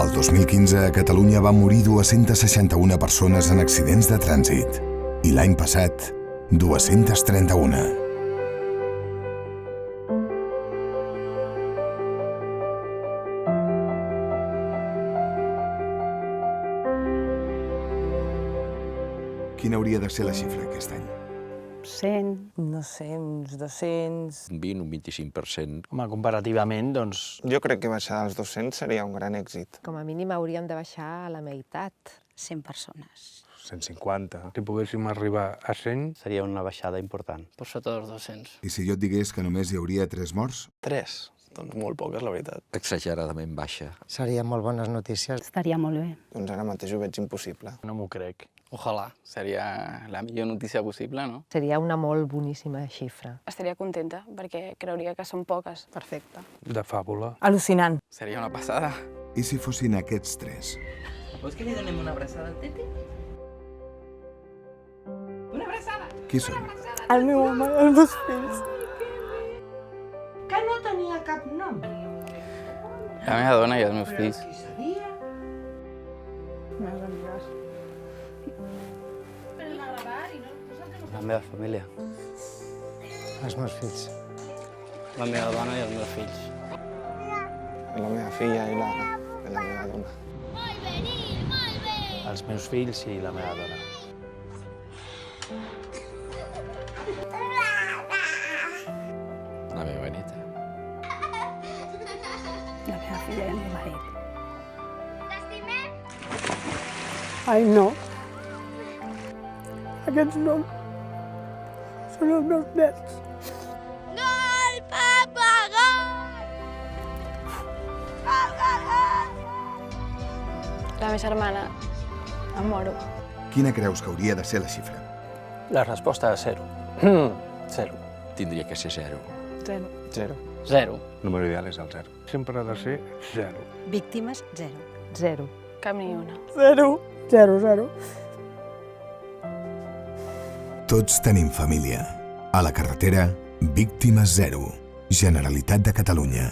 El 2015 a Catalunya van morir 261 persones en accidents de trànsit i l'any passat 231. Quina hauria de ser la xifra aquest any? 100. No sé, uns 200... Un 20, un 25%. Home, comparativament, doncs... Jo crec que baixar als 200 seria un gran èxit. Com a mínim hauríem de baixar a la meitat. 100 persones. 150. Si poguéssim arribar a 100... Seria una baixada important. Per sota dels 200. I si jo et digués que només hi hauria 3 morts? 3? Doncs molt poques, la veritat. Exageradament baixa. Serien molt bones notícies. Estaria molt bé. Doncs ara mateix ho veig impossible. No m'ho crec. Ojalà. Seria la millor notícia possible, no? Seria una molt boníssima xifra. Estaria contenta, perquè creuria que són poques. Perfecte. De fàbula. Al·lucinant. Seria una passada. I si fossin aquests 3? Vols que li donem una abraçada al Tete? Una abraçada! Qui són? El meu home i els meus fills. Que no tenia cap nom. La meva dona i els meus fills. Qui sabia? Meves amigues. La meva família. Els meus fills. La meva dona i els meus fills. La meva filla i la meva dona. Els meus fills i la meva dona. La meva neta. La meva filla i el meu marit. Ai, no. Aquests noms són els meus nets. La meva germana, em moro. Quina creus que hauria de ser la xifra? La resposta és 0. 0. Tindria que ser 0. 0. 0. 0. El número ideal és el 0. Sempre ha de ser 0. Víctimes, 0. 0. Cap ni una. 0. 0, 0. Tots tenim família. A la carretera, Víctimes 0. Generalitat de Catalunya.